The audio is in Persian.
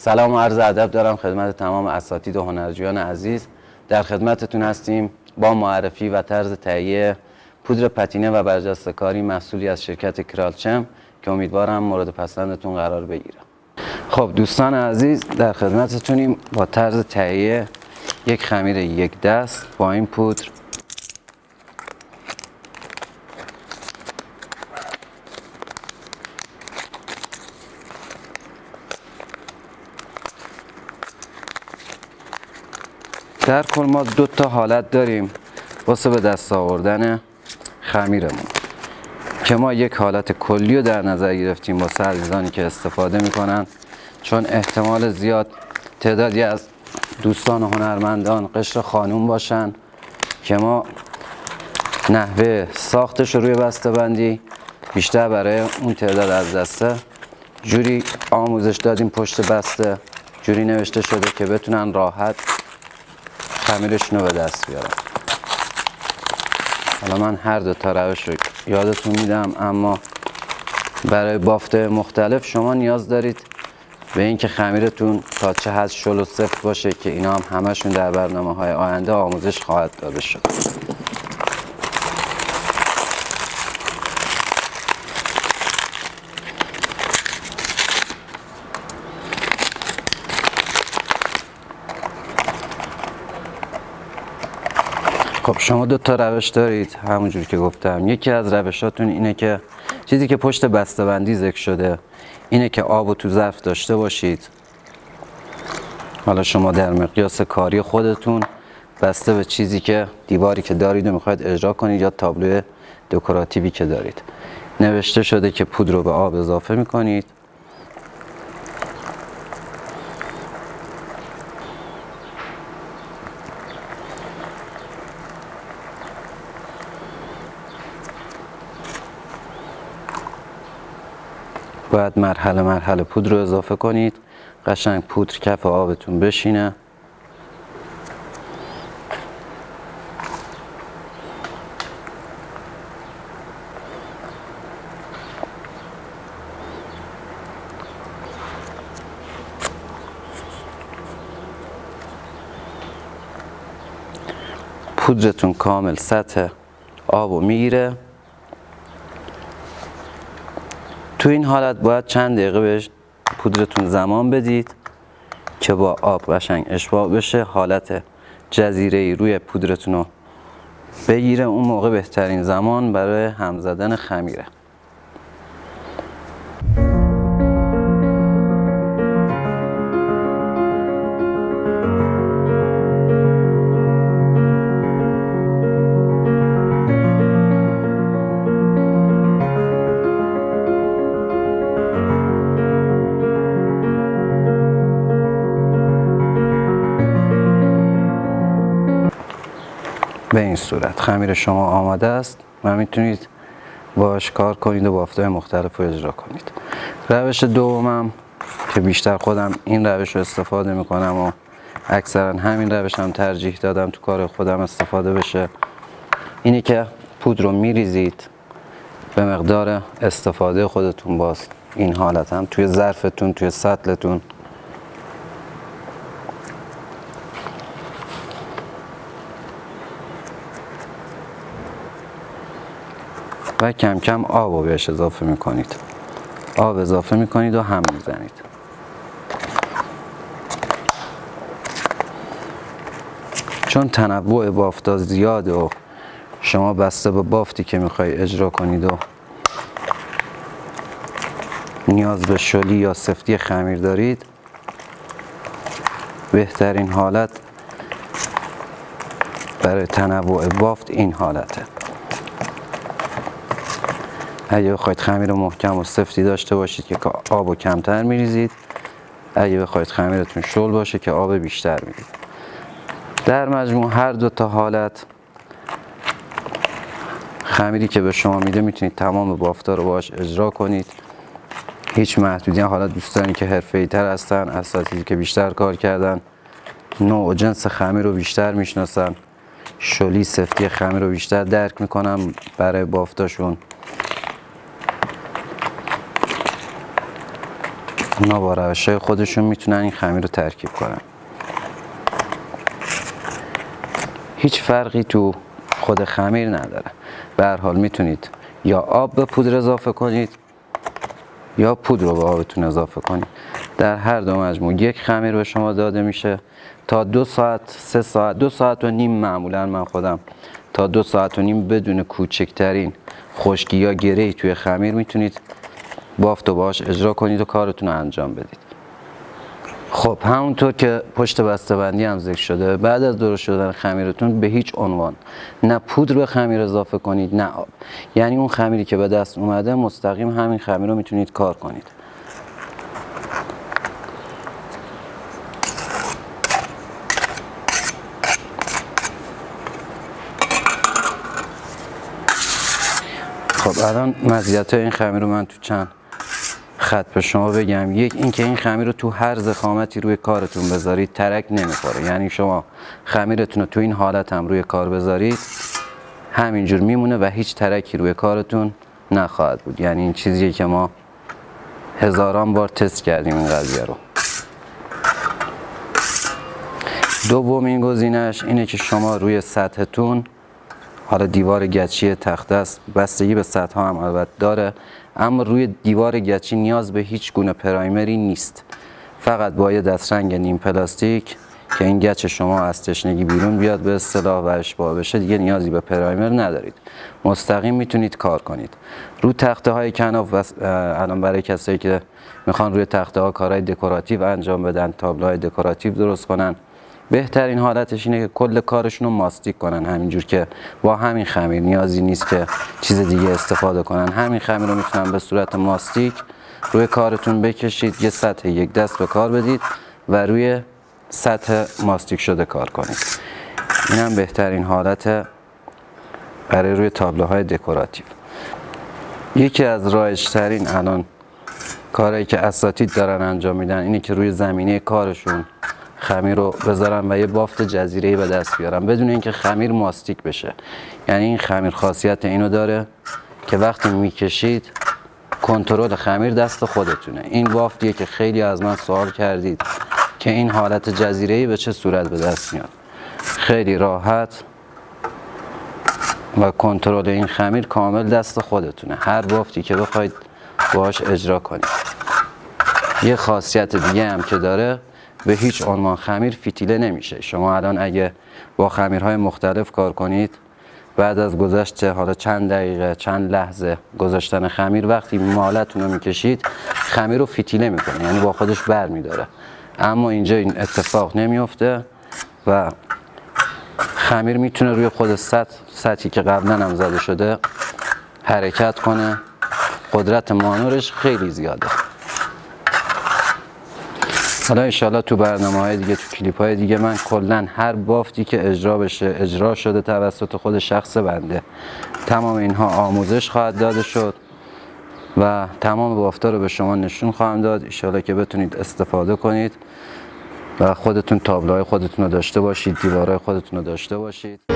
سلام و عرض ادب دارم خدمت تمام اساتید و هنرجویان عزیز. در خدمتتون هستیم با معرفی و طرز تهیه پودر پتینه و برجسته کاری محصولی از شرکت کرالچم که امیدوارم مورد پسندتون قرار بگیره. خب دوستان عزیز، در خدمتتونیم با طرز تهیه یک خمیر یک دست با این پودر. در کل ما دو تا حالت داریم واسه به دست آوردن خمیرمون که ما یک حالت کلی رو در نظر گرفتیم واسه عزیزانی که استفاده میکنن، چون احتمال زیاد تعدادی از دوستان و هنرمندان قشر خانوم باشن که ما نحوه ساختش رو روی بسته بندی بیشتر برای اون تعداد از دسته جوری آموزش دادیم پشت بسته، جوری نوشته شده که بتونن راحت خمیرشون رو به دست بیارم. حالا من هر دو تا روش رو یادتون میدم، اما برای بافت مختلف شما نیاز دارید به اینکه خمیرتون تا چه حد شل و سفت باشه که اینا هم همشون در برنامه‌های آینده آموزش خواهد داده شد. خب شما دو تا روش دارید همونجوری که گفتم. یکی از روشاتون اینه که چیزی که پشت بسته‌بندی ذکر شده اینه که آب رو تو ظرف داشته باشید. حالا شما در مقیاس کاری خودتون بسته به چیزی که دیواری که دارید و میخواید اجرا کنید یا تابلو دکوراتیوی که دارید، نوشته شده که پودر رو به آب اضافه میکنید. باید مرحله مرحله پودر رو اضافه کنید، قشنگ پودر کف آبتون بشینه. پودرتون کامل سطح آب رو میگیره. تو این حالت باید چند دقیقه بهش پودرتون زمان بدید که با آب قشنگ اشباع بشه، حالت جزیره‌ای روی پودرتون رو بگیره. اون موقع بهترین زمان برای هم زدن خمیره. به این صورت خمیر شما آماده است و میتونید باش کار کنید و بافت‌های مختلف رو اجرا کنید. روش دومم که بیشتر خودم این روش رو استفاده میکنم و اکثرا همین روش هم ترجیح دادم تو کار خودم استفاده بشه، اینی که پودر رو میریزید به مقدار استفاده خودتون. باز این حالت هم توی ظرفتون، توی سطلتون، و کم کم آب رو بهش اضافه میکنید. آب اضافه میکنید و هم میزنید. چون تنوع بافتا زیاده و شما بسته به بافتی که میخوای اجرا کنید و نیاز به شلی یا سفتی خمیر دارید، بهترین حالت برای تنوع بافت این حالته. اگه بخواید خمیر محکم و سفتی داشته باشید که آب رو کمتر میریزید، اگه بخواید خمیرتون شل باشه که آب بیشتر میدید. در مجموع هر دو تا حالت خمیری که به شما میده میتونید تمام بافتا رو باهاش اجرا کنید. هیچ محدودی. حالا دوستانی که حرفه‌ای تر هستن، اساتیدی که بیشتر کار کردن، نوع و جنس خمیر رو بیشتر میشناسن، شلی سفتی خمیر رو بیشتر درک میکنن برای بافتاشون. اونا با روش‌های خودشون میتونن این خمیر رو ترکیب کنن. هیچ فرقی تو خود خمیر نداره. به هر حال میتونید یا آب به پودر اضافه کنید یا پودر رو به آبتون اضافه کنید. در هر دو مجموع یک خمیر به شما داده میشه. تا 2 ساعت 3 ساعت 2 ساعت و نیم معمولا من خودم تا 2 ساعت و نیم بدون کوچکترین خشکی یا گره‌ای توی خمیر میتونید بافت و باهاش اجرا کنید و کارتون رو انجام بدید. خب همونطور که پشت بسته‌بندی هم ذکر شده، بعد از درست شدن خمیرتون به هیچ عنوان نه پودر به خمیر اضافه کنید نه آب. یعنی اون خمیری که به دست اومده مستقیم همین خمیر رو میتونید کار کنید. خب الان مزیت‌های این خمیر رو من تو چند خط به شما بگم. یک، اینکه این خمیر رو تو هر ضخامتی روی کارتون بذارید ترک نمیخوره. یعنی شما خمیرتون رو تو این حالت هم روی کار بذارید همینجور میمونه و هیچ ترکی روی کارتون نخواهد بود. یعنی این چیزیه که ما هزاران بار تست کردیم این قضیه رو. دومین گزینش اینه که شما روی سطحتون، حالا دیوار گچی تخته است، بستگی به سطح ها هم البته داره، اما روی دیوار گچی نیاز به هیچ گونه پرایمری نیست. فقط با یه دسترنگ نیم پلاستیک که این گچ شما از تشنگی بیرون بیاد به اصطلاح و اشباع بشه، دیگه نیازی به پرایمر ندارید. مستقیم میتونید کار کنید. رو تخته های کناف الان برای کسایی که میخوان روی تخته ها کارهای دکوراتیو انجام بدن، تابلوهای دکوراتیو درست کنن، بهترین حالتش اینه که کل کارشون رو ماستیک کنن. همینجور که با همین خمیر نیازی نیست که چیز دیگه استفاده کنن. همین خمیر رو میتونن به صورت ماستیک روی کارتون بکشید، یه سطح یک دست به کار بدید و روی سطح ماستیک شده کار کنید. این هم بهترین حالت برای روی تابلوهای دکوراتیو. یکی از رایج‌ترین الان کارهایی که اساتید دارن انجام میدن اینه که روی زمینه کارشون خمیر رو بذارن و یه بافت جزیره‌ای به دست بیارن بدون اینکه خمیر ماستیک بشه. یعنی این خمیر خاصیت اینو داره که وقتی میکشید کنترل خمیر دست خودتونه. این بافتیه که خیلی از من سوال کردید که این حالت جزیره‌ای به چه صورت به دست میاد. خیلی راحت و کنترل این خمیر کامل دست خودتونه. هر بافتی که بخواید باهاش اجرا کنید. یه خاصیت دیگه هم که داره، به هیچ عنوان خمیر فتیله نمیشه. شما الان اگه با خمیرهای مختلف کار کنید، بعد از گذشت حالا چند دقیقه چند لحظه گذاشتن خمیر، وقتی مالتون رو میکشید خمیر رو فتیله میکنه، یعنی با خودش بر میداره. اما اینجا این اتفاق نمیفته و خمیر میتونه روی خود سطحی که قبلا هم زده شده حرکت کنه. قدرت مانورش خیلی زیاده. حالا انشالله تو برنامه‌های دیگه، تو کلیپ‌های دیگه، من کلاً هر بافتی که اجرا شده توسط خود شخص بنده، تمام اینها آموزش خواهد داده شد و تمام بافتا رو به شما نشون خواهم داد. انشالله که بتونید استفاده کنید و خودتون تابلوهای خودتون رو داشته باشید، دیوارهای خودتون رو داشته باشید.